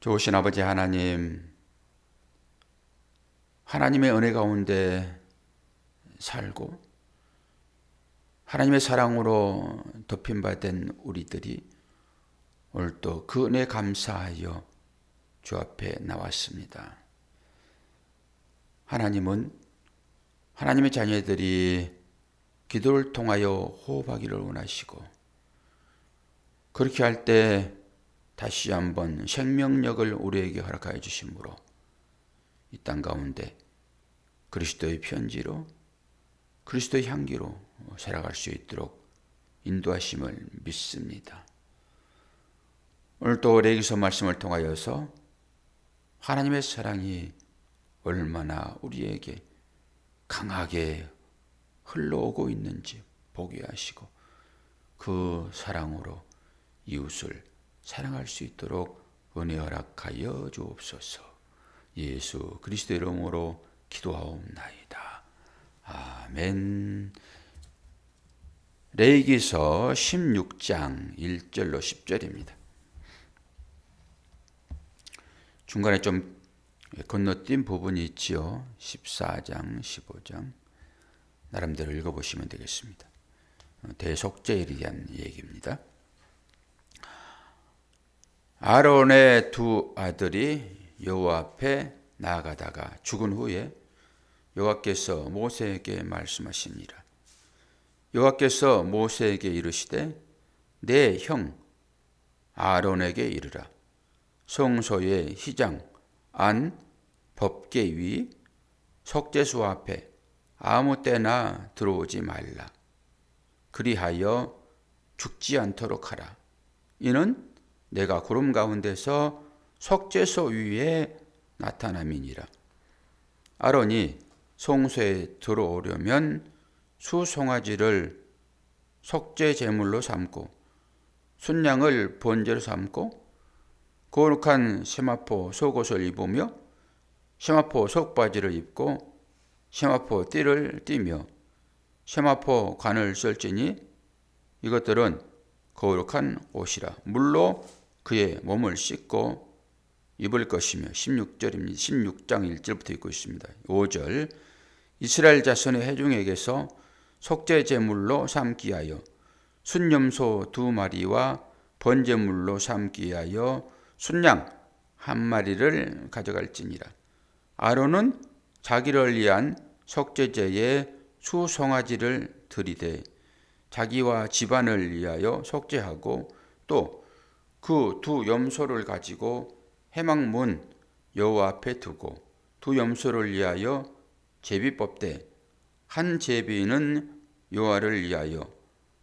좋으신 아버지 하나님, 하나님의 은혜 가운데 살고 하나님의 사랑으로 덮임받은 우리들이 오늘 또 그 은혜 감사하여 주 앞에 나왔습니다. 하나님은 하나님의 자녀들이 기도를 통하여 호흡하기를 원하시고, 그렇게 할 때 다시 한번 생명력을 우리에게 허락하여 주심으로 이 땅 가운데 그리스도의 편지로, 그리스도의 향기로 살아갈 수 있도록 인도하심을 믿습니다. 오늘 또 레위기서 말씀을 통하여서 하나님의 사랑이 얼마나 우리에게 강하게 흘러오고 있는지 보게 하시고, 그 사랑으로 이웃을 사랑할 수 있도록 은혜 허락하여 주옵소서. 예수 그리스도의 이름으로 기도하옵나이다. 아멘. 레위기서 16장 1절로 10절입니다. 중간에 좀 건너뛴 부분이 있지요. 14장, 15장 나름대로 읽어보시면 되겠습니다. 대속죄에 대한 얘기입니다. 아론의 두 아들이 여호와 앞에 나아가다가 죽은 후에 여호와께서 모세에게 말씀하시니라. 여호와께서 모세에게 이르시되 내 형 아론에게 이르라. 성소의 휘장 안 법궤 위 속죄소 앞에 아무 때나 들어오지 말라. 그리하여 죽지 않도록 하라. 이는 내가 구름 가운데서 속죄소 위에 나타남이니라. 아론이 성소에 들어오려면 수송아지를 속죄 제물로 삼고 순양을 번제로 삼고 거룩한 세마포 속옷을 입으며 세마포 속바지를 입고 세마포 띠를 띠며 세마포 관을 쓸지니 이것들은 거룩한 옷이라. 물로 그의 몸을 씻고 입을 것이며 16절입니다. 16장 1절부터 읽고 있습니다. 5절 이스라엘 자손의 회중에게서 속죄 제물로 삼기 하여 순염소 2마리와 번제물로 삼기 하여 순양 1마리를 가져갈지니라. 아론은 자기를 위한 속죄제에 수송아지를 들이되 자기와 집안을 위하여 속죄하고 또 그 두 염소를 가지고 회막문 여호와 앞에 두고 두 염소를 위하여 제비 뽑되 한 제비는 여호와를 위하여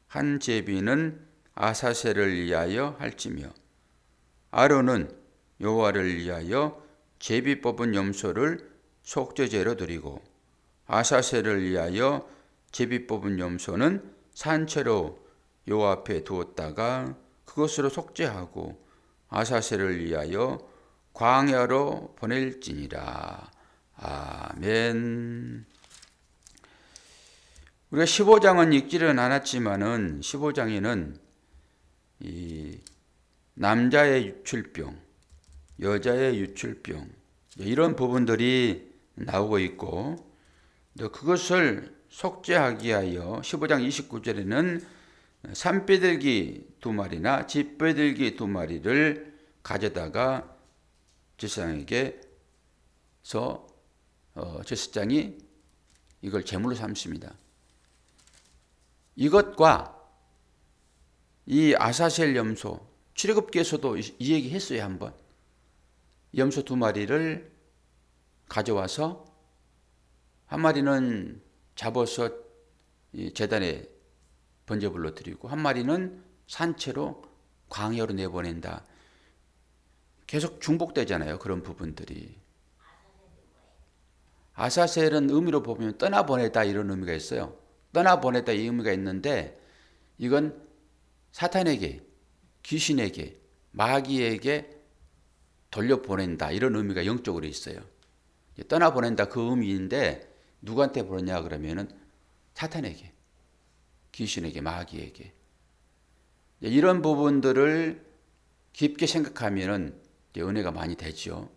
한 제비는 아사셀을 위하여 할지며 아론은 여호와를 위하여 제비 뽑은 염소를 속죄제로 드리고 아사셀을 위하여 제비 뽑은 염소는 산채로 여호와 앞에 두었다가 그것으로 속죄하고 아사셀을 위하여 광야로 보낼지니라. 아멘. 우리가 15장은 읽지는 않았지만은 15장에는 이 남자의 유출병, 여자의 유출병 이런 부분들이 나오고 있고, 그것을 속죄하기 위하여 15장 29절에는 산비둘기 2마리나 집비둘기 2마리를 가져다가 제사장에게서 제사장이 이걸 제물로 삼습니다. 이것과 이 아사셀 염소, 출애굽기에서도 이 얘기 했어요. 한번 염소 2마리를 가져와서 한 마리는 잡아서 제단에 번제물로 드리고 한 마리는 산채로 광야로 내보낸다. 계속 중복되잖아요. 그런 부분들이. 아사셀은 의미로 보면 떠나보내다 이런 의미가 있어요. 떠나보내다 이 의미가 있는데 이건 사탄에게, 귀신에게, 마귀에게 돌려보낸다 이런 의미가 영적으로 있어요. 떠나보낸다 그 의미인데 누구한테 보내냐 그러면은 사탄에게, 귀신에게, 마귀에게. 이런 부분들을 깊게 생각하면은 은혜가 많이 되죠.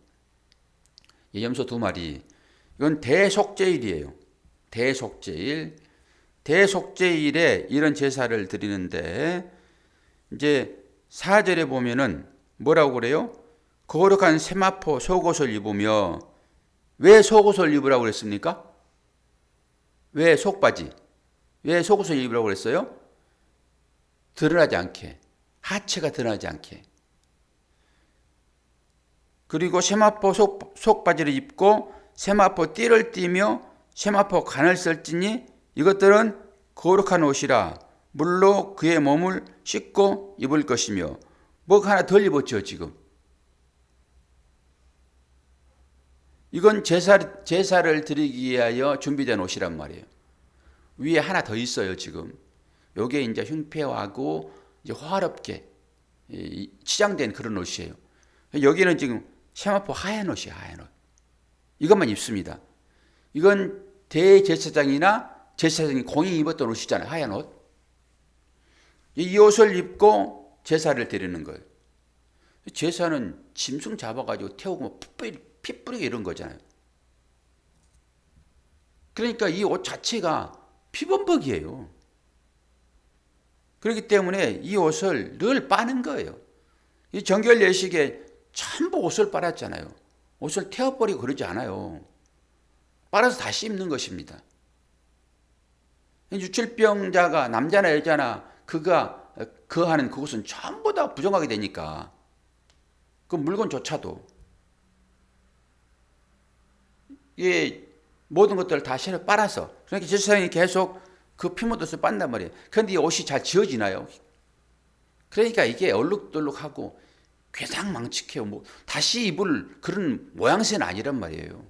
이 염소 2마리, 이건 대속죄일이에요. 대속죄일. 대속죄일에 이런 제사를 드리는데, 이제 4절에 보면은 뭐라고 그래요? 거룩한 세마포 속옷을 입으며. 왜 속옷을 입으라고 그랬습니까? 왜 속바지? 왜 속옷을 입으라고 그랬어요? 드러나지 않게. 하체가 드러나지 않게. 그리고 세마포 속바지를 입고 세마포 띠를 띠며 세마포 간을 쓸지니 이것들은 거룩한 옷이라 물로 그의 몸을 씻고 입을 것이며. 뭐 하나 덜 입었죠 지금. 이건 제사를 드리기 위하여 준비된 옷이란 말이에요. 위에 하나 더 있어요 지금. 요게 이제 흉패하고 이제 화렵게 치장된 그런 옷이에요. 여기는 지금 세마포 하얀 옷이에요. 하얀 옷. 이것만 입습니다. 이건 대제사장이나 제사장이 공이 입었던 옷이잖아요. 하얀 옷. 이 옷을 입고 제사를 드리는 거예요. 제사는 짐승 잡아가지고 태우고 피 뿌리고 이런 거잖아요. 그러니까 이 옷 자체가 피범벅이에요. 그렇기 때문에 이 옷을 늘 빠는 거예요. 이 정결 예식에 전부 옷을 빨았잖아요. 옷을 태워버리고 그러지 않아요. 빨아서 다시 입는 것입니다. 유출병자가 남자나 여자나 그가 거하는 그것은 전부 다 부정하게 되니까 그 물건조차도 이 모든 것들을 다 새로 빨아서, 그러니까 제사장이 계속 그 피묻어서 빤단 말이에요. 그런데 이 옷이 잘 지워지나요? 그러니까 이게 얼룩덜룩하고 괴상망측해요. 뭐 다시 입을 그런 모양새는 아니란 말이에요.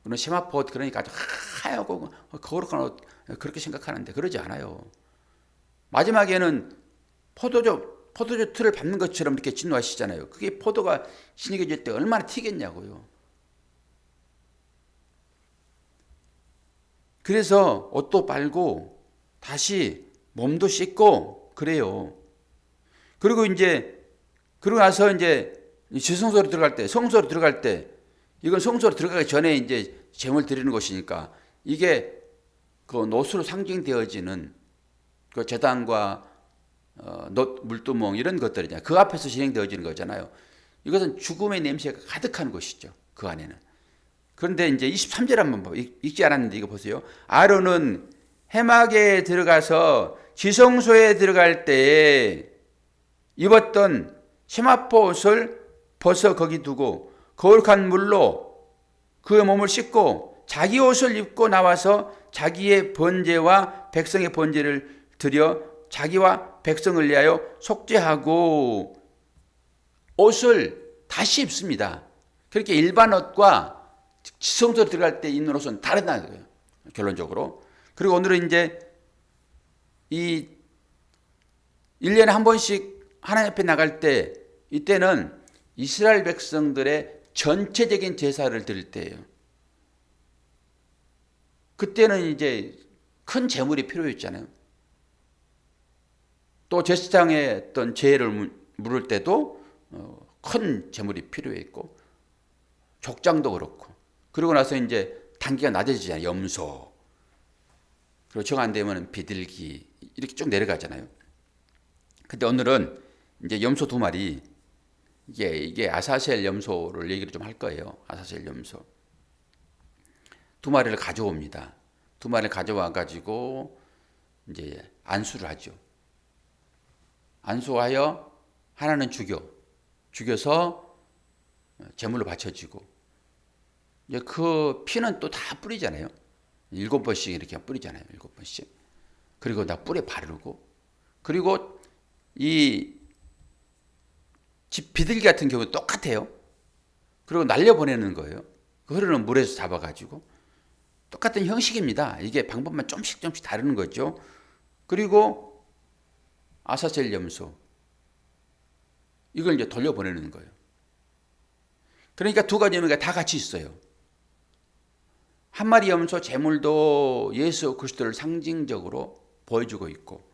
그런 세마포 옷, 그러니까 아주 하얗고 거룩한 옷 그렇게 생각하는데 그러지 않아요. 마지막에는 포도주 틀을 밟는 것처럼 이렇게 진노하시잖아요. 그게 포도가 신익해질 때 얼마나 튀겠냐고요. 그래서 옷도 빨고 다시 몸도 씻고 그래요. 그리고 그러고 나서 이제 지성소로 들어갈 때, 성소로 들어갈 때, 이건 성소로 들어가기 전에 이제 제물 드리는 것이니까 이게 그 노수로 상징되어지는 그 제단과 물두멍 이런 것들이잖아요. 그 앞에서 진행되어지는 거잖아요. 이것은 죽음의 냄새가 가득한 것이죠. 그 안에는. 그런데 이제 23절 한번 읽지 않았는데 이거 보세요. 아론은 회막에 들어가서 지성소에 들어갈 때에 입었던 세마포 옷을 벗어 거기 두고 거룩한 물로 그의 몸을 씻고 자기 옷을 입고 나와서 자기의 번제와 백성의 번제를 드려 자기와 백성을 위하여 속죄하고 옷을 다시 입습니다. 그렇게 일반 옷과 지성소로 들어갈 때 입는 옷은 다르다는 거예요. 결론적으로. 그리고 오늘은 이제 이 1년에 한 번씩 하나님 앞에 나갈 때 이때는 이스라엘 백성들의 전체적인 제사를 드릴 때예요. 그때는 이제 큰 제물이 필요했잖아요. 또 제사장의 어떤 죄를 물을 때도 큰 제물이 필요했고 족장도 그렇고 그러고 나서 이제 단계가 낮아지잖아요. 염소 그리고 정 안 되면 비둘기 이렇게 쭉 내려가잖아요. 근데 오늘은 이제 염소 2마리 이게 아사셀 염소를 얘기를 좀 할 거예요. 아사셀 염소 2마리를 가져옵니다. 2마리를 가져와 가지고 이제 안수를 하죠. 안수하여 하나는 죽여서 제물로 바쳐지고 이제 그 피는 또 다 뿌리잖아요. 7번씩 이렇게 뿌리잖아요. 7번씩. 그리고 나 뿔에 바르고 그리고 이 비둘기 같은 경우는 똑같아요. 그리고 날려보내는 거예요. 그 흐르는 물에서 잡아가지고 똑같은 형식입니다. 이게 방법만 좀씩 다르는 거죠. 그리고 아사셀 염소 이걸 이제 돌려보내는 거예요. 그러니까 두 가지 의미가 다 같이 있어요. 한 마리 염소 제물도 예수 그리스도를 상징적으로 보여주고 있고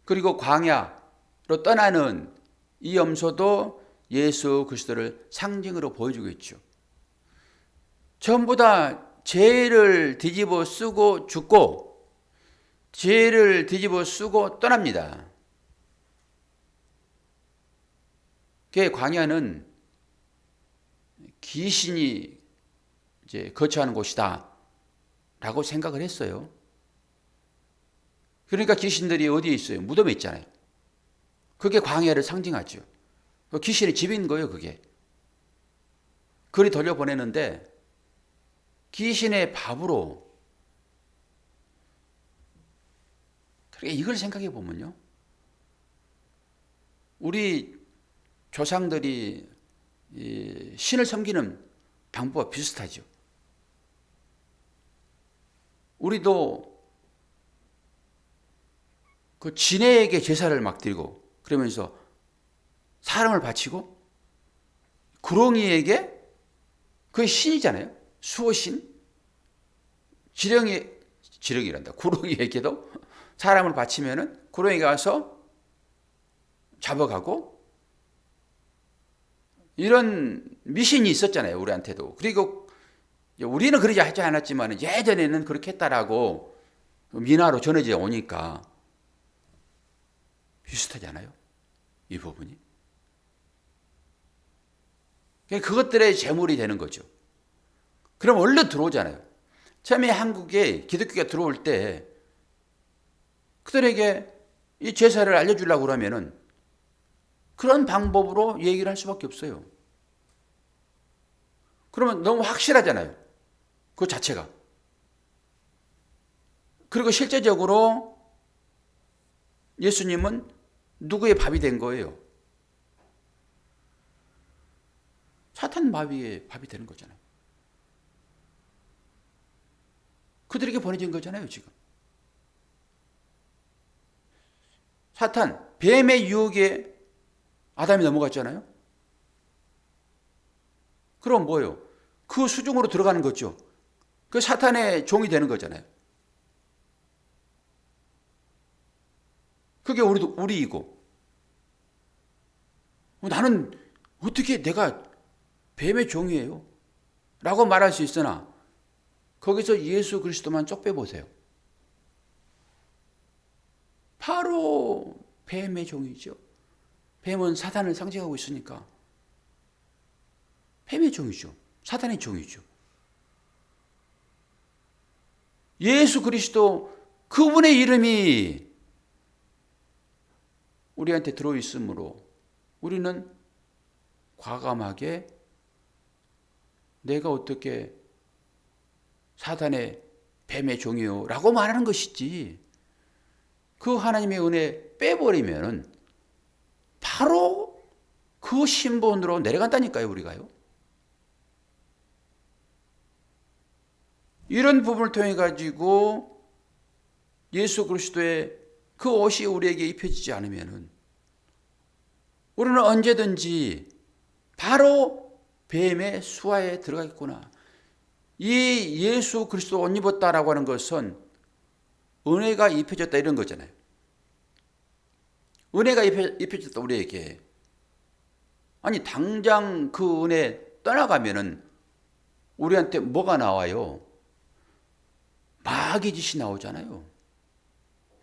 그리고 광야로 떠나는 이 염소도 예수 그리스도를 상징으로 보여주고 있죠. 전부 다 죄를 뒤집어 쓰고 죽고 죄를 뒤집어 쓰고 떠납니다. 그 광야는 귀신이 이제 거처하는 곳이다 라고 생각을 했어요. 그러니까 귀신들이 어디에 있어요? 무덤에 있잖아요. 그게 광야를 상징하죠. 귀신의 집인 거예요, 그게. 그리 돌려보내는데 귀신의 밥으로. 그러니까 이걸 생각해 보면요, 우리 조상들이 신을 섬기는 방법과 비슷하죠. 우리도 그 진해에게 제사를 막 드리고 그러면서 사람을 바치고 구렁이에게, 그게 신이잖아요. 수호신. 지렁이란다. 구렁이에게도 사람을 바치면은 구렁이가 와서 잡아가고, 이런 미신이 있었잖아요, 우리한테도. 그리고 우리는 그러지 하지 않았지만 예전에는 그렇게 했다라고 민화로 전해져 오니까 비슷하지 않아요? 이 부분이. 그것들의 제물이 되는 거죠. 그럼 얼른 들어오잖아요. 처음에 한국에 기독교가 들어올 때 그들에게 이 제사를 알려주려고 그러면은 그런 방법으로 얘기를 할 수밖에 없어요. 그러면 너무 확실하잖아요, 그 자체가. 그리고 실제적으로 예수님은 누구의 밥이 된 거예요? 사탄 마귀의 밥이 되는 거잖아요. 그들에게 보내진 거잖아요, 지금. 사탄, 뱀의 유혹에 아담이 넘어갔잖아요. 그럼 뭐예요? 그 수중으로 들어가는 거죠. 그 사탄의 종이 되는 거잖아요. 그게 우리이고. 나는 어떻게 내가 뱀의 종이에요? 라고 말할 수 있으나 거기서 예수 그리스도만 쪽 빼보세요. 바로 뱀의 종이죠. 뱀은 사탄을 상징하고 있으니까 뱀의 종이죠. 사탄의 종이죠. 예수 그리스도, 그분의 이름이 우리한테 들어있으므로 우리는 과감하게 내가 어떻게 사탄의 뱀의 종이요 라고 말하는 것이지, 그 하나님의 은혜 빼버리면 바로 그 신분으로 내려간다니까요, 우리가요. 이런 부분을 통해 가지고 예수 그리스도의 그 옷이 우리에게 입혀지지 않으면 우리는 언제든지 바로 뱀의 수하에 들어가겠구나. 이 예수 그리스도 옷 입었다라고 하는 것은 은혜가 입혀졌다 이런 거잖아요. 은혜가 입혀졌다 우리에게. 아니 당장 그 은혜 떠나가면은 우리한테 뭐가 나와요? 마귀 짓이 나오잖아요.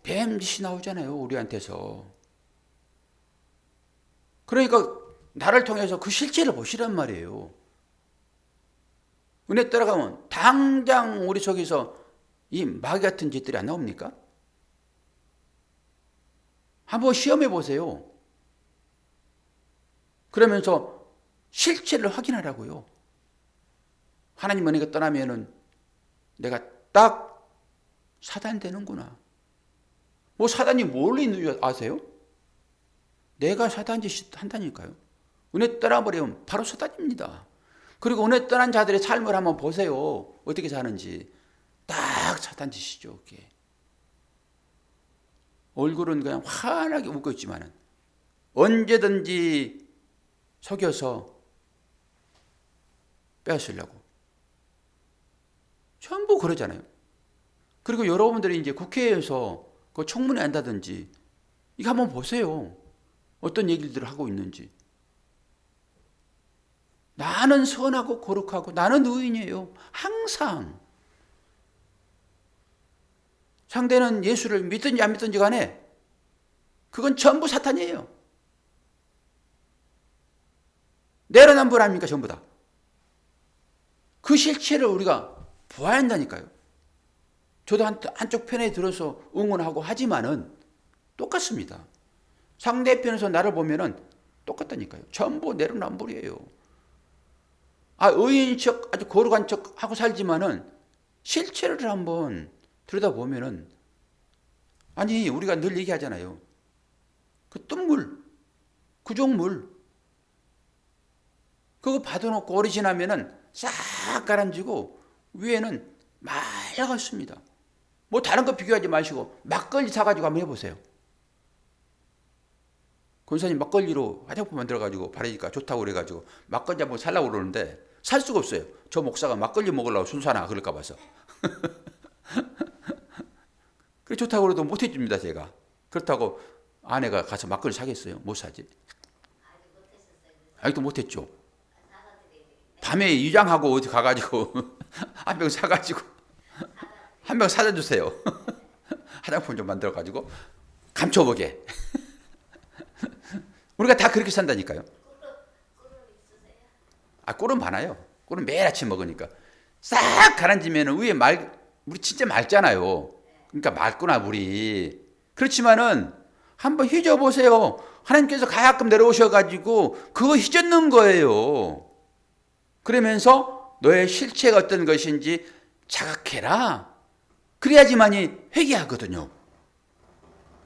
뱀 짓이 나오잖아요, 우리한테서. 그러니까 나를 통해서 그 실체를 보시란 말이에요. 은혜 따라가면 당장 우리 속에서 이 마귀 같은 짓들이 안 나옵니까? 한번 시험해 보세요. 그러면서 실체를 확인하라고요. 하나님 은혜가 떠나면은 내가 딱 사단 되는구나. 뭐 사단이 뭘 있는 줄 아세요? 내가 사단 짓 한다니까요. 은혜 떠나버리면 바로 사단입니다. 그리고 은혜 떠난 자들의 삶을 한번 보세요. 어떻게 사는지. 딱 사단 짓이죠, 그게. 얼굴은 그냥 환하게 웃고 있지만은 언제든지 속여서 빼앗으려고. 전부 그러잖아요. 그리고 여러분들이 이제 국회에서 그 청문회 한다든지 이거 한번 보세요. 어떤 얘기들을 하고 있는지. 나는 선하고 거룩하고 나는 의인이에요. 항상. 상대는 예수를 믿든지 안 믿든지 간에 그건 전부 사탄이에요. 내로남불 아닙니까? 전부 다. 그 실체를 우리가 보아야 한다니까요. 저도 한쪽 편에 들어서 응원하고 하지만은 똑같습니다. 상대편에서 나를 보면은 똑같다니까요. 전부 내로남불이에요. 의인 척, 아주 거룩한 척 하고 살지만은 실체를 한번 들여다보면은, 아니, 우리가 늘 얘기하잖아요. 그 뜬물, 구종물, 그거 받아놓고 오래 지나면은 싹 가라앉고 위에는 맑았습니다. 뭐 다른 거 비교하지 마시고 막걸리 사가지고 한번 해보세요. 권사님 막걸리로 화장품 만들어가지고 바르니까 좋다고 그래가지고 막걸리 한번 살라고 그러는데 살 수가 없어요. 저 목사가 막걸리 먹으려고 순사나 그럴까 봐서. 그래 좋다고 그래도 못 해줍니다 제가. 그렇다고 아내가 가서 막걸리 사겠어요? 못 사지. 아직도 못했죠. 밤에 위장하고 어디 가가지고 한 병 사가지고 한 병 사다 주세요. 화장품 좀 만들어가지고 감춰보게. 우리가 다 그렇게 산다니까요. 꿀은 많아요. 꿀은 매일 아침 먹으니까 싹 가라앉으면 위에 물이 진짜 맑잖아요. 그러니까 맑구나 물이. 그렇지만은 한번 휘저어보세요. 하나님께서 가끔 내려오셔가지고 그거 휘젓는 거예요. 그러면서 너의 실체가 어떤 것인지 자각해라. 그래야지만이 회개하거든요.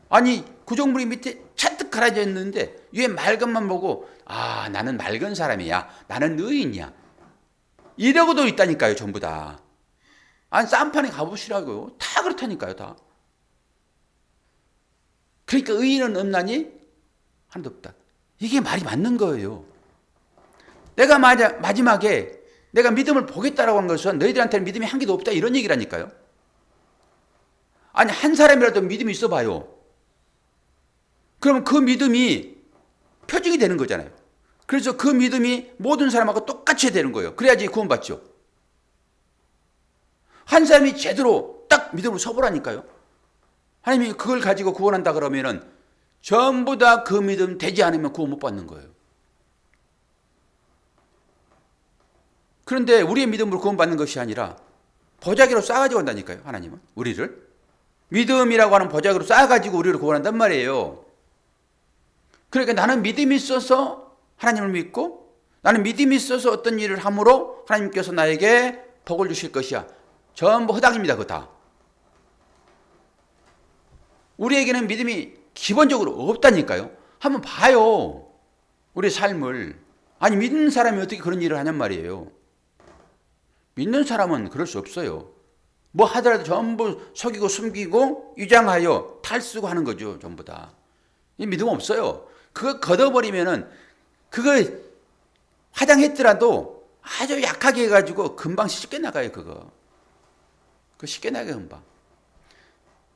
아니 구정물이 밑에 잔뜩 가라져 있는데 위에 맑은 만 보고 나는 맑은 사람이야. 나는 의인이야. 이러고도 있다니까요. 전부 다. 아니 쌈판에 가보시라고요. 다 그렇다니까요. 다. 그러니까 의인은 없나니? 하나도 없다. 이게 말이 맞는 거예요. 내가 마지막에 내가 믿음을 보겠다라고 한 것은 너희들한테는 믿음이 한 개도 없다 이런 얘기라니까요. 아니 한 사람이라도 믿음이 있어 봐요. 그러면 그 믿음이 표징이 되는 거잖아요. 그래서 그 믿음이 모든 사람하고 똑같이 되는 거예요. 그래야지 구원받죠. 한 사람이 제대로 딱 믿음으로 서보라니까요. 하나님이 그걸 가지고 구원한다 그러면은 전부 다 그 믿음 되지 않으면 구원 못 받는 거예요. 그런데 우리의 믿음으로 구원받는 것이 아니라 보자기로 쌓아가지고 온다니까요. 하나님은 우리를 믿음이라고 하는 보자기로 쌓아가지고 우리를 구원한단 말이에요. 그러니까 나는 믿음이 있어서 하나님을 믿고 나는 믿음이 있어서 어떤 일을 함으로 하나님께서 나에게 복을 주실 것이야. 전부 허당입니다. 그거 다. 우리에게는 믿음이 기본적으로 없다니까요. 한번 봐요. 우리 삶을. 아니 믿는 사람이 어떻게 그런 일을 하냔 말이에요. 믿는 사람은 그럴 수 없어요. 뭐 하더라도 전부 속이고 숨기고 위장하여 탈쓰고 하는 거죠. 전부 다. 이 믿음 없어요. 그거 걷어버리면은 그거 화장했더라도 아주 약하게 해가지고 금방 쉽게 나가요. 그거 쉽게 나가요. 금방.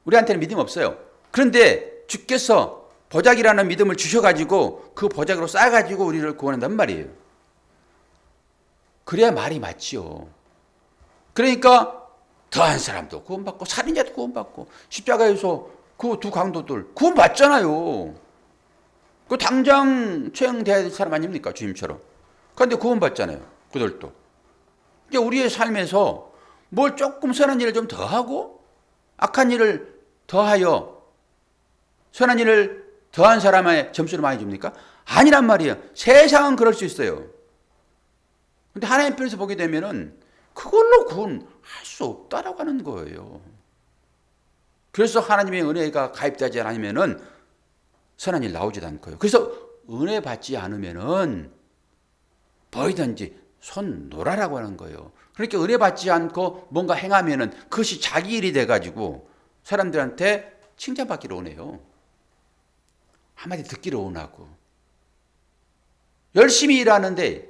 우리한테는 믿음 없어요. 그런데 주께서 보자기라는 믿음을 주셔가지고 그 보자기로 쌓아가지고 우리를 구원한단 말이에요. 그래야 말이 맞지요. 그러니까 더한 사람도 구원받고 살인자도 구원받고 십자가에서 그 두 강도들 구원받잖아요. 그 당장 처형돼야 될 사람 아닙니까? 주님처럼. 그런데 구원받잖아요. 그들도. 이제 우리의 삶에서 뭘 조금 선한 일을 좀 더하고 악한 일을 더하여 선한 일을 더한 사람의 점수를 많이 줍니까? 아니란 말이에요. 세상은 그럴 수 있어요. 근데 하나님 편에서 보게 되면은 그걸로 구원할 수 없다라고 하는 거예요. 그래서 하나님의 은혜가 가입되지 않으면은 선한 일 나오지도 않고요. 그래서 은혜 받지 않으면은 뭐든지 손 놓으라고 하는 거예요. 그러니까 은혜 받지 않고 뭔가 행하면은 그것이 자기 일이 돼가지고 사람들한테 칭찬받기로 오네요. 한마디 듣기로 원하고. 열심히 일하는데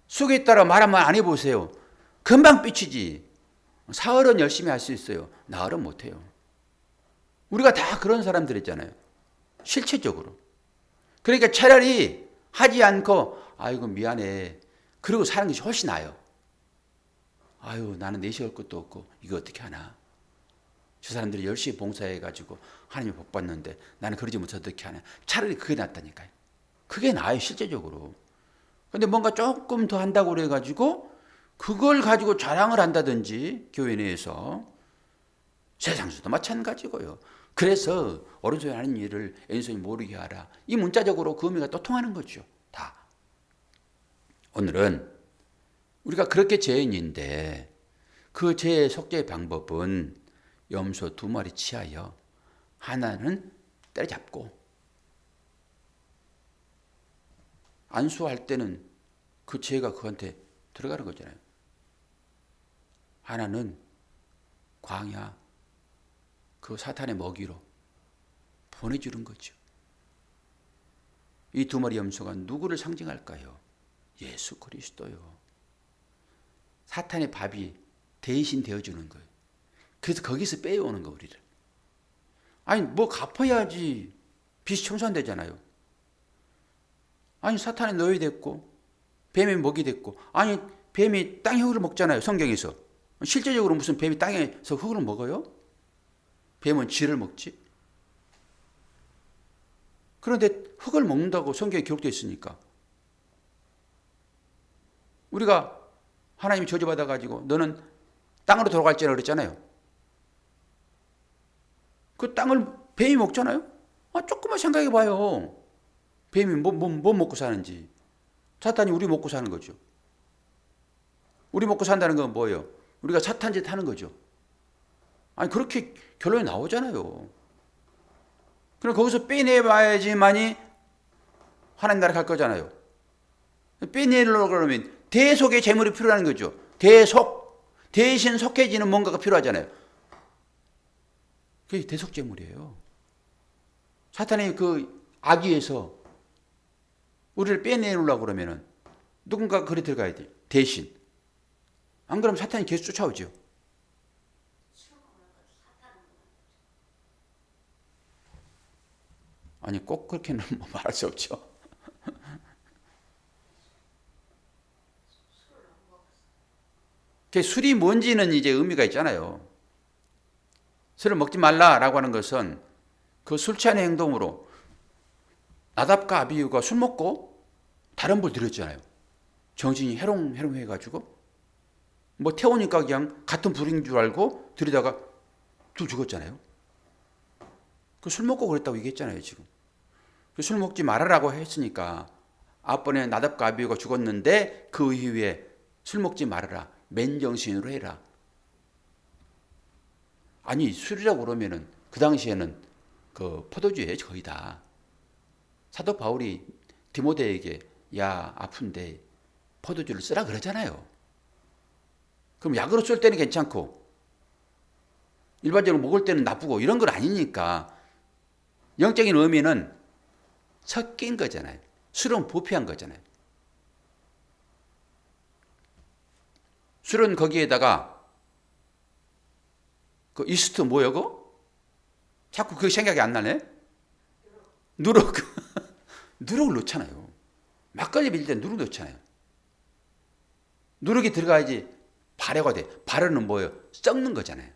속에 따라 말하면 안 해보세요. 금방 삐치지. 사흘은 열심히 할 수 있어요. 나흘은 못해요. 우리가 다 그런 사람들 있잖아요. 실체적으로. 그러니까 차라리 하지 않고 아이고 미안해. 그리고 사는 것이 훨씬 나아요. 아유, 나는 내세울 것도 없고 이거 어떻게 하나. 저 사람들이 열심히 봉사해가지고 하나님이 복 받는데 나는 그러지 못해서 어떻게 하냐. 차라리 그게 낫다니까요. 그게 나아요, 실제적으로. 근데 뭔가 조금 더 한다고 그래가지고 그걸 가지고 자랑을 한다든지 교회 내에서 세상에서도 마찬가지고요. 그래서 오른손에 하는 일을 왼손이 모르게 하라. 이 문자적으로 그 의미가 또 통하는 거죠. 다. 오늘은 우리가 그렇게 죄인인데 그 죄의 속죄의 방법은 염소 2마리 치하여 하나는 때려잡고 안수할 때는 그 죄가 그한테 들어가는 거잖아요. 하나는 광야 그 사탄의 먹이로 보내주는 거죠. 이 2마리 염소가 누구를 상징할까요? 예수 그리스도요. 사탄의 밥이 대신 되어주는 거예요. 그래서 거기서 빼어오는 거 우리를. 아니 뭐 갚아야지 빚이 청산되잖아요. 아니 사탄의 노예 됐고 뱀의 먹이 됐고 아니 뱀이 땅의 흙을 먹잖아요. 성경에서. 실제적으로 무슨 뱀이 땅에서 흙을 먹어요? 뱀은 쥐를 먹지. 그런데 흙을 먹는다고 성경에 기록되어 있으니까 우리가 하나님이 저주받아가지고 너는 땅으로 돌아갈지라 그랬잖아요. 그 땅을 뱀이 먹잖아요. 조금만 생각해봐요. 뱀이 뭐 먹고 사는지. 사탄이 우리 먹고 사는 거죠. 우리 먹고 산다는 건 뭐예요? 우리가 사탄 짓 하는 거죠. 아니 그렇게 결론이 나오잖아요. 그럼 거기서 빼내봐야지만이 하나님 나라 갈 거잖아요. 빼내려고 그러면 대속의 제물이 필요한 거죠. 대신 속해지는 뭔가가 필요하잖아요. 그게 대속 제물이에요. 사탄의 그 악의에서 우리를 빼내려고 그러면은 누군가 그리 들어가야 돼. 대신. 안 그러면 사탄이 계속 쫓아오죠. 아니 꼭 그렇게는 뭐 말할 수 없죠. 술이 뭔지는 이제 의미가 있잖아요. 술을 먹지 말라라고 하는 것은 그 술 취한의 행동으로 나답과 아비후가 술 먹고 다른 불 들였잖아요. 정신이 해롱해롱 해가지고 뭐 태우니까 그냥 같은 불인 줄 알고 들이다가 둘 죽었잖아요. 그 술 먹고 그랬다고 얘기했잖아요. 지금 그 술 먹지 말아라고 했으니까 앞번에 나답과 아비후가 죽었는데 그 이후에 술 먹지 말아라. 맨정신으로 해라. 아니 술이라고 그러면은 그 당시에는 그 포도주예요 거의 다. 사도 바울이 디모데에게 야 아픈데 포도주를 쓰라 그러잖아요. 그럼 약으로 쓸 때는 괜찮고 일반적으로 먹을 때는 나쁘고 이런 건 아니니까 영적인 의미는 섞인 거잖아요. 술은 부패한 거잖아요. 술은 거기에다가 그 이스트 뭐야 그거? 자꾸 그게 생각이 안 나네. 누룩. 누룩을 넣잖아요. 막걸리 빌릴 때 누룩 넣잖아요. 누룩이 들어가야지 발효가 돼. 발효는 뭐예요? 썩는 거잖아요.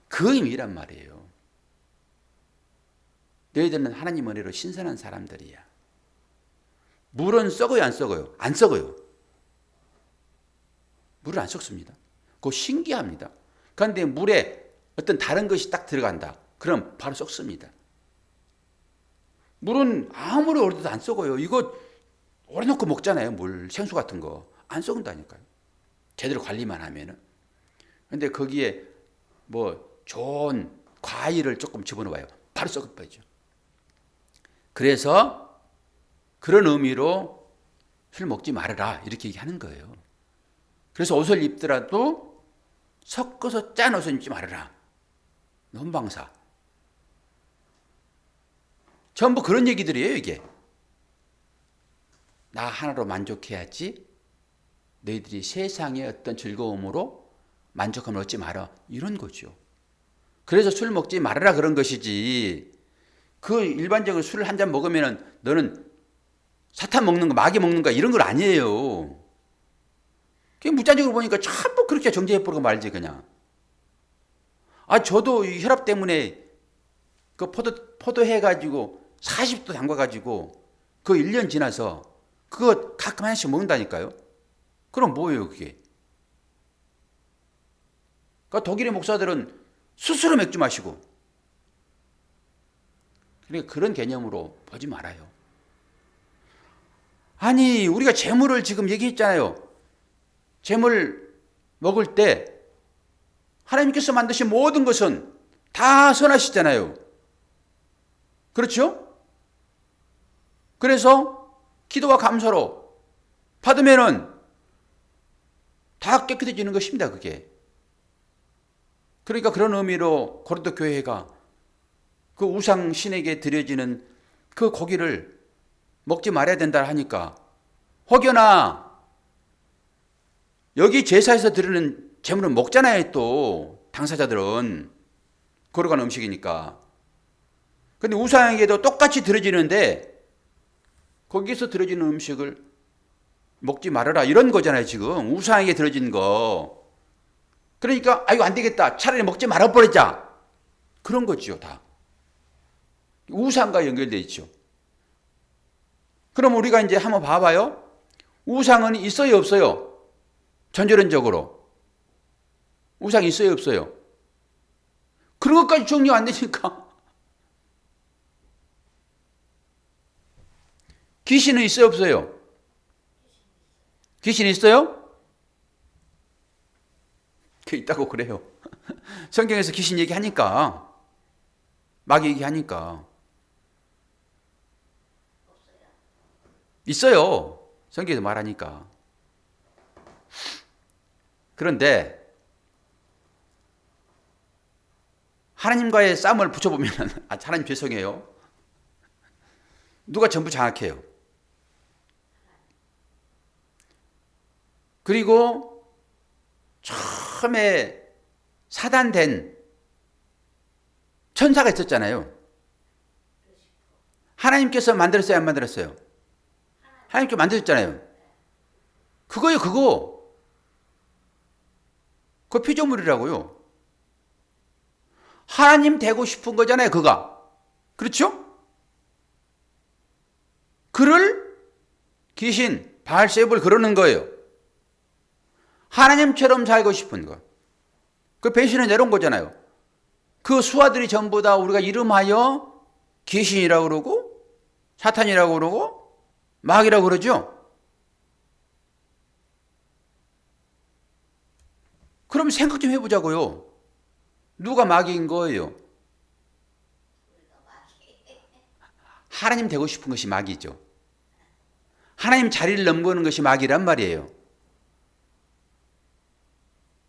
그 의미란 말이에요. 너희들은 하나님 은혜로 신선한 사람들이야. 물은 썩어요 안 썩어요? 안 썩어요. 물은 안 썩습니다. 그거 신기합니다. 그런데 물에 어떤 다른 것이 딱 들어간다. 그럼 바로 썩습니다. 물은 아무리 오래돼도 안 썩어요. 이거 오래 놓고 먹잖아요. 물, 생수 같은 거. 안 썩는다니까요. 제대로 관리만 하면은. 근데 거기에 뭐 좋은 과일을 조금 집어넣어요. 바로 썩어버리죠. 그래서 그런 의미로 술 먹지 말아라. 이렇게 얘기하는 거예요. 그래서 옷을 입더라도 섞어서 짠 옷을 입지 말아라. 혼방사. 전부 그런 얘기들이에요, 이게. 나 하나로 만족해야지 너희들이 세상의 어떤 즐거움으로 만족함을 얻지 마라. 이런 거죠. 그래서 술 먹지 말아라 그런 것이지. 그 일반적으로 술을 한 잔 먹으면 너는 사탄 먹는 거, 마귀 먹는 거 이런 건 아니에요. 그게 무자적으로 보니까 전부 그렇게 정제해버리고 말지 그냥. 저도 이 혈압 때문에 그 포도 해가지고 40도 담가가지고 그 1년 지나서 그거 가끔 하나씩 먹는다니까요. 그럼 뭐예요 그게? 그러니까 독일의 목사들은 스스로 맥주 마시고, 그러니까 그런 개념으로 보지 말아요. 아니 우리가 재물을 지금 얘기했잖아요. 재물 먹을 때 하나님께서 만드신 모든 것은 다 선하시잖아요. 그렇죠? 그래서 기도와 감사로 받으면은 다 깨끗해지는 것입니다, 그게. 그러니까 그런 의미로 고린도 교회가 그 우상 신에게 드려지는 그 고기를 먹지 말아야 된다 하니까, 혹여나 여기 제사에서 드리는 제물은 먹잖아요, 또 당사자들은. 거룩한 음식이니까. 근데 우상에게도 똑같이 드려지는데 거기서 드려지는 음식을 먹지 말아라 이런 거잖아요, 지금. 우상에게 드려진 거. 그러니까 이거 안 되겠다, 차라리 먹지 말아버리자, 그런 거지요. 다 우상과 연결되어 있죠. 그럼 우리가 이제 한번 봐봐요. 우상은 있어요 없어요? 전제론적으로 우상이 있어요 없어요? 그런 것까지 정리가 안 되니까. 귀신은 있어요 없어요? 귀신이 있어요? 있다고 그래요. 성경에서 귀신 얘기하니까, 마귀 얘기하니까. 있어요, 성경에서 말하니까. 그런데 하나님과의 싸움을 붙여보면 하나님 죄송해요, 누가 전부 장악해요. 그리고 처음에 사단된 천사가 있었잖아요. 하나님께서 만들었어요 안 만들었어요? 하나님께 만드셨잖아요. 그거요, 그거. 그거 피조물이라고요. 하나님 되고 싶은 거잖아요, 그가. 그렇죠? 그를 귀신 바알세불 그러는 거예요. 하나님처럼 살고 싶은 거. 그 배신을 내려온 거잖아요. 그 수하들이 전부 다 우리가 이름하여 귀신이라고 그러고 사탄이라고 그러고 마귀라고 그러죠. 그럼 생각 좀 해보자고요. 누가 마귀인 거예요? 하나님 되고 싶은 것이 마귀죠. 하나님 자리를 넘보는 것이 마귀란 말이에요.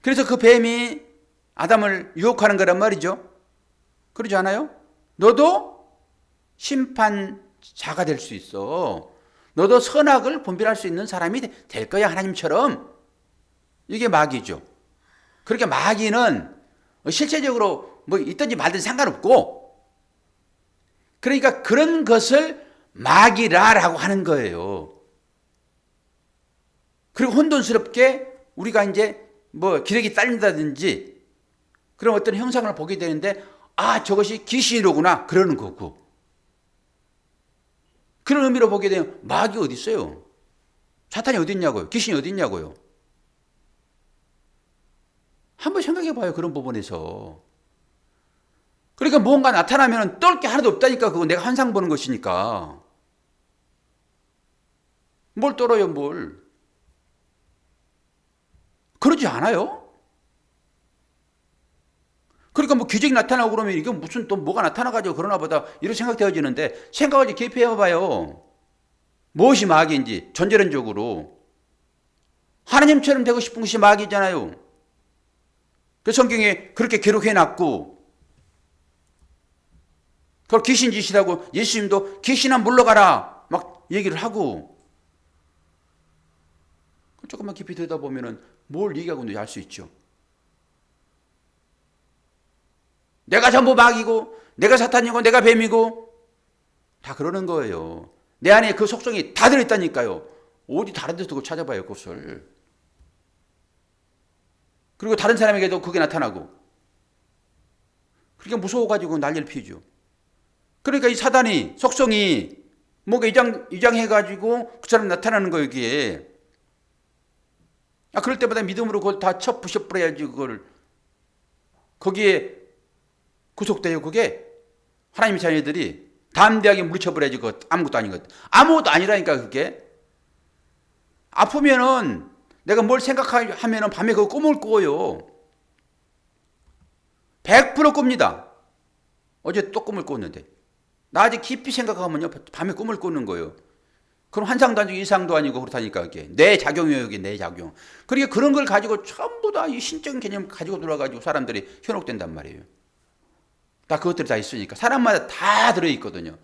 그래서 그 뱀이 아담을 유혹하는 거란 말이죠. 그러지 않아요? 너도 심판자가 될 수 있어. 너도 선악을 분별할 수 있는 사람이 될 거야, 하나님처럼. 이게 마귀죠. 그렇게 마귀는 실체적으로 뭐 있든지 말든지 상관없고, 그러니까 그런 것을 마귀라라고 하는 거예요. 그리고 혼돈스럽게 우리가 이제 뭐 기력이 딸린다든지 그런 어떤 형상을 보게 되는데, 저것이 귀신이로구나 그러는 거고, 그런 의미로 보게 되면 마귀 어디 있어요? 사탄이 어디 있냐고요? 귀신이 어디 있냐고요? 한번 생각해 봐요, 그런 부분에서. 그러니까 뭔가 나타나면 떨 게 하나도 없다니까. 그거 내가 환상 보는 것이니까. 뭘 떨어요, 뭘. 그러지 않아요? 그러니까 뭐 기적이 나타나고 그러면 이게 무슨 또 뭐가 나타나가지고 그러나 보다 이렇게 생각되어지는데, 생각을 좀 깊이 해봐요. 무엇이 마귀인지. 전제론적으로 하나님처럼 되고 싶은 것이 마귀잖아요. 그 성경에 그렇게 기록해놨고, 그걸 귀신 짓이라고 예수님도 귀신아 물러가라 막 얘기를 하고. 조금만 깊이 들여다보면 뭘 얘기하고 있는지 알 수 있죠. 내가 전부 마귀고 내가 사탄이고 내가 뱀이고 다 그러는 거예요. 내 안에 그 속성이 다 들어있다니까요. 어디 다른 데서 두고 찾아봐요, 그것을. 그리고 다른 사람에게도 그게 나타나고. 그러니까 무서워가지고 난리를 피우죠. 그러니까 이 사단이 속성이 뭔가 위장해가지고 그 사람 나타나는 거예요, 이게. 그럴 때마다 믿음으로 그걸 다 쳐 부셔버려야지, 그걸. 거기에 구속돼요, 그게. 하나님의 자녀들이 담대하게 물리쳐버려야지, 그거 아무것도 아닌 것. 아무것도 아니라니까, 그게. 아프면은 내가 뭘 생각하면은 밤에 그 꿈을 꿔요. 100% 꿉니다. 어제 또 꿈을 꿨는데. 낮에 깊이 생각하면요, 밤에 꿈을 꾸는 거예요. 그럼 환상도 아니고 이상도 아니고 그렇다니까, 이게. 내 작용이에요, 이게 내 작용. 그러니까 그런 걸 가지고 전부 다 이 신적인 개념 가지고 돌아가지고 사람들이 현혹된단 말이에요. 다 그것들이 다 있으니까. 사람마다 다 들어있거든요.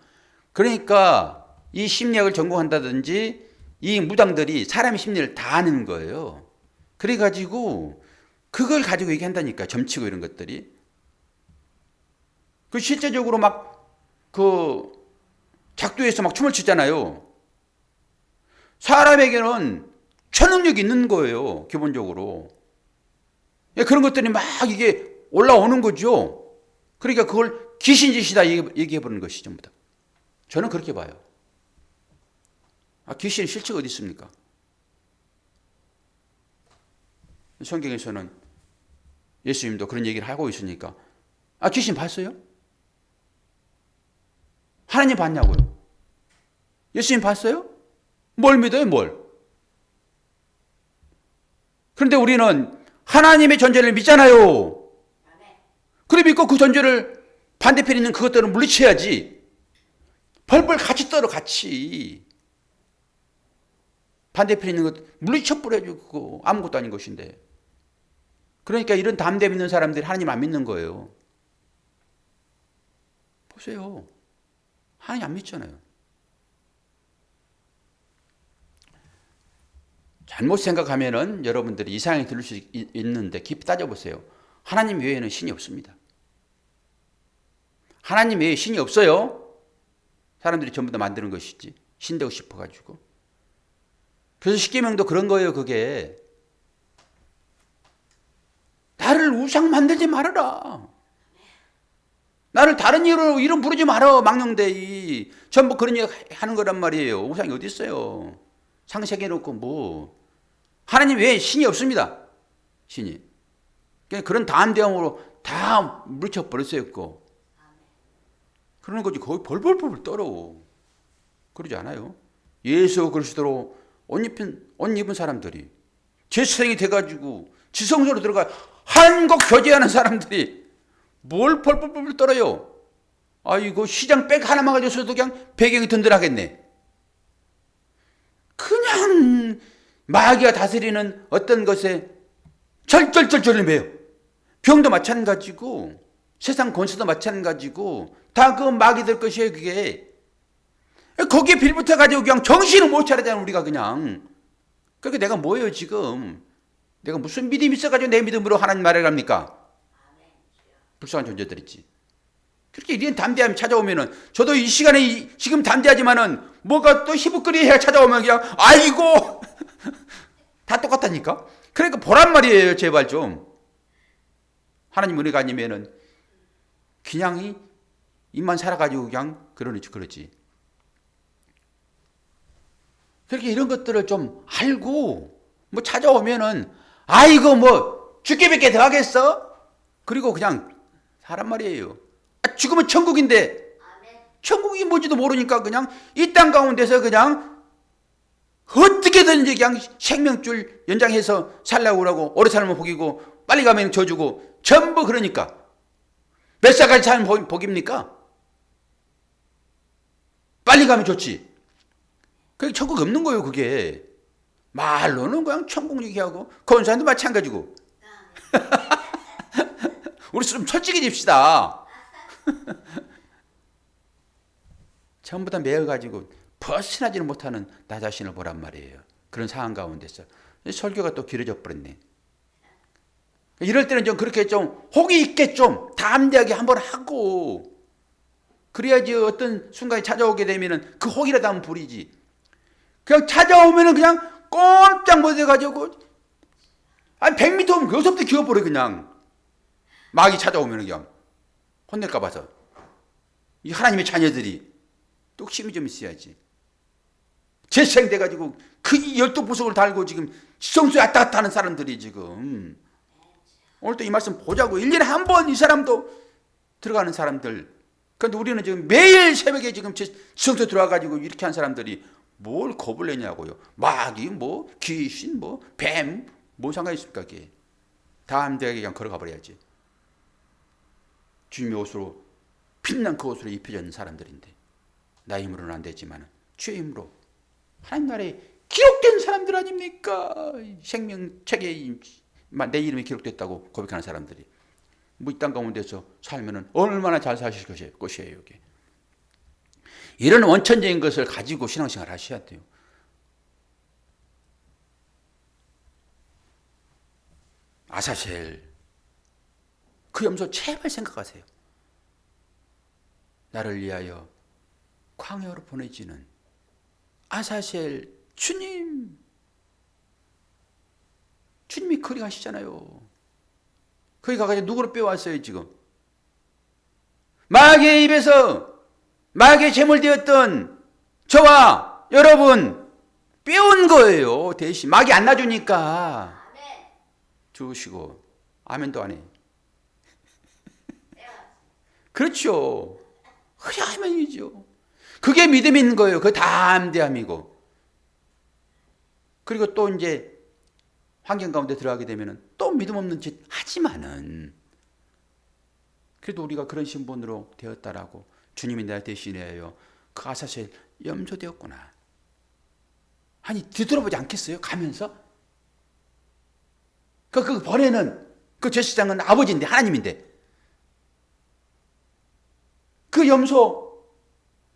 그러니까 이 심리학을 전공한다든지 이 무당들이 사람의 심리를 다 아는 거예요. 그래가지고 그걸 가지고 얘기한다니까, 점치고 이런 것들이. 그 실제적으로 막 그 작두에서 막 춤을 추잖아요. 사람에게는 초능력이 있는 거예요, 기본적으로. 그런 것들이 막 이게 올라오는 거죠. 그러니까 그걸 귀신짓이다 얘기해보는 것이 전부 다. 저는 그렇게 봐요. 귀신의 실체가 어디 있습니까? 성경에서는 예수님도 그런 얘기를 하고 있으니까. 귀신 봤어요? 하나님 봤냐고요? 예수님 봤어요? 뭘 믿어요, 뭘? 그런데 우리는 하나님의 존재를 믿잖아요. 그래 믿고 그 존재를 반대편에 있는 그것들은 물리쳐야지. 벌벌 같이 떨어, 같이. 반대편에 있는 것 물리쳐버려야지, 그거. 아무것도 아닌 것인데. 그러니까 이런 담대 믿는 사람들이 하나님 안 믿는 거예요. 보세요. 하나님 안 믿잖아요. 잘못 생각하면은 여러분들이 이상하게 들을 수 있는데 깊이 따져보세요. 하나님 외에는 신이 없습니다. 하나님 외에 신이 없어요. 사람들이 전부 다 만드는 것이지. 신 되고 싶어가지고. 그래서 십계명도 그런 거예요, 그게. 나를 우상 만들지 말아라. 나를 다른 이름 부르지 말아, 망령되이. 전부 그런 얘기 하는 거란 말이에요. 우상이 어디 있어요. 상세해놓고 뭐. 하나님 외에 신이 없습니다. 신이. 그런 담대함으로 다 물쳐버렸어요. 그러는 거지. 거의 벌벌벌 떨어. 그러지 않아요. 예수 그리스도로 옷 입은 사람들이 제사장이 돼가지고 지성소로 들어가 한국 교제하는 사람들이 뭘 벌벌벌 떨어요. 이거 시장 백 하나만 가져서도 그냥 배경이 든든하겠네. 그냥 마귀가 다스리는 어떤 것에 절절절절을 매요. 병도 마찬가지고 세상 권세도 마찬가지고 다 그 마귀들 것이에요, 그게. 거기에 빌붙어 가지고 그냥 정신을 못 차리잖아요, 우리가 그냥. 그러니까 내가 뭐예요, 지금? 내가 무슨 믿음이 있어가지고 내 믿음으로 하나님 말을 합니까? 불쌍한 존재들 있지. 그렇게 이런 담대함이 찾아오면은, 저도 이 시간에 지금 담대하지만은 뭐가 또 희북거리해야 찾아오면 그냥 아이고 다 똑같다니까. 그러니까 보란 말이에요, 제발 좀. 하나님 은혜가 아니면은 그냥 입만 살아가지고 그냥 그러지. 그렇게 이런 것들을 좀 알고 뭐 찾아오면은 아이고 뭐 죽게 뵙게 더 하겠어? 그리고 그냥 사람 말이에요. 죽으면 천국인데 천국이 뭔지도 모르니까 그냥 이 땅 가운데서 그냥 어떻게든지 그냥 생명줄 연장해서 살라고 그러고 오래 살면 복이고 빨리 가면 저주고 전부 그러니까 몇 살까지 살면 복입니까? 빨리 가면 좋지. 그게 천국 없는 거예요, 그게. 말로는 그냥 천국 얘기하고 권사님도 마찬가지고. 우리 좀 솔직해집시다. 전부 다 매여가지고 벗어나지는 못하는 나 자신을 보란 말이에요. 그런 상황 가운데서 설교가 또 길어져 버렸네. 이럴 때는 좀 그렇게 좀 혹이 있게 좀 담대하게 한번 하고 그래야지 어떤 순간에 찾아오게 되면은 그 혹이라도 한번 부리지. 그냥 찾아오면은 그냥 꼼짝 못해가지고 아니 100m 오면 여기서부터 기어버려 그냥. 마귀 찾아오면 그냥 혼낼까 봐서. 이 하나님의 자녀들이 뚝심이 좀 있어야지. 재생돼가지고 그 12보석을 달고 지금 지성소에 왔다 갔다 하는 사람들이 지금 오늘 또 이 말씀 보자고 1년에 한 번 이 사람도 들어가는 사람들. 그런데 우리는 지금 매일 새벽에 지금 지성소에 들어와가지고 이렇게 한 사람들이 뭘 겁을 내냐고요. 마귀 뭐 귀신 뭐 뱀 뭐 상관이 있습니까 그게. 담대하게 그냥 걸어가 버려야지. 주님의 옷으로 빛난 그 옷으로 입혀져 있는 사람들인데 나의 힘으로는 안 되지만 주의 힘으로 하나님 나라에 기록된 사람들 아닙니까? 생명책에 내 이름이 기록됐다고 고백하는 사람들이 뭐 이 땅 가운데서 살면은 얼마나 잘 사실 것이에요 이게. 이런 원천적인 것을 가지고 신앙생활 하셔야 돼요. 아사셀 그 염소 제발 생각하세요. 나를 위하여 광야로 보내지는 아사셀 주님이 그리 가시잖아요. 거기 가가지고 누구를 빼왔어요 지금. 마귀의 입에서 마귀의 제물되었던 저와 여러분 빼온 거예요. 대신 마귀 안 놔주니까 죽으시고 아멘도 안 해. 그렇죠. 그게 아멘이죠. 그게 믿음이 있는 거예요. 그 담대함이고. 그리고 또 이제 환경 가운데 들어가게 되면 또 믿음 없는 짓 하지만은 그래도 우리가 그런 신분으로 되었다라고 주님이 나 대신해요. 그 아사셀 염소되었구나. 아니 뒤돌아보지 않겠어요? 가면서? 그 번에는 그 제사장은 아버지인데 하나님인데 그 염소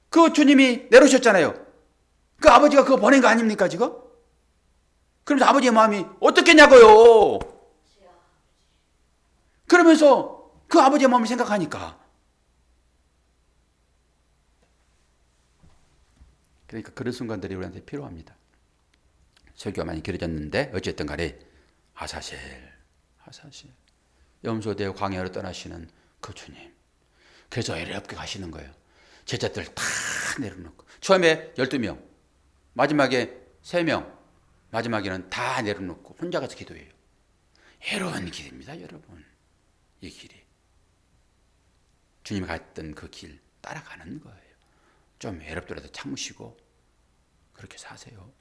그 주님이 내려오셨잖아요. 그 아버지가 그거 보낸 거 아닙니까 지금? 그러면서 아버지의 마음이 어떻겠냐고요. 그러면서 그 아버지의 마음을 생각하니까 그러니까 그런 순간들이 우리한테 필요합니다. 설교가 많이 길어졌는데 어쨌든 간에 아사셀 염소되어 광야로 떠나시는 그 주님. 그래서 어렵게 가시는 거예요. 제자들 다 내려놓고 처음에 12명 마지막에 3명 마지막에는 다 내려놓고 혼자 가서 기도해요. 외로운 길입니다 여러분. 이 길이 주님이 갔던 그 길 따라가는 거예요. 좀 외롭더라도 참으시고 그렇게 사세요.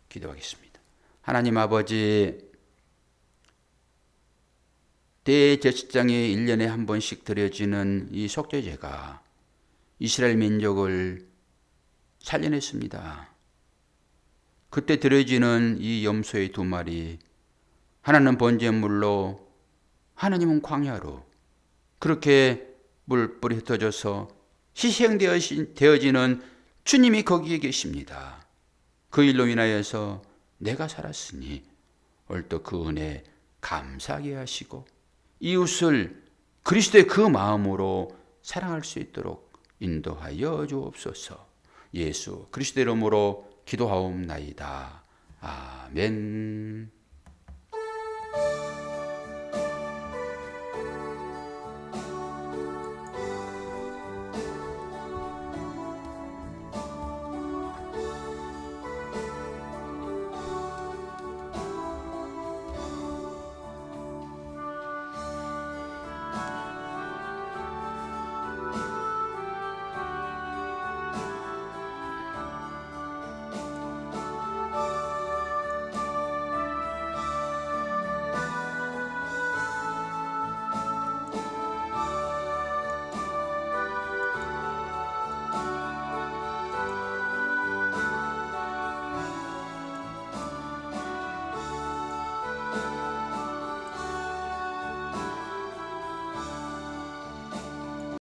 기도하겠습니다. 하나님 아버지, 대제사장에 1년에 한 번씩 드려지는 이 속죄제가 이스라엘 민족을 살려냈습니다. 그때 드려지는 이 염소의 2마리, 하나는 번제물로, 하나님은 광야로, 그렇게 물불이 흩어져서 희생되어지는 주님이 거기에 계십니다. 그 일로 인하여서 내가 살았으니 얼또 그 은혜 감사하게 하시고 이웃을 그리스도의 그 마음으로 사랑할 수 있도록 인도하여 주옵소서. 예수 그리스도의 이름으로 기도하옵나이다. 아멘.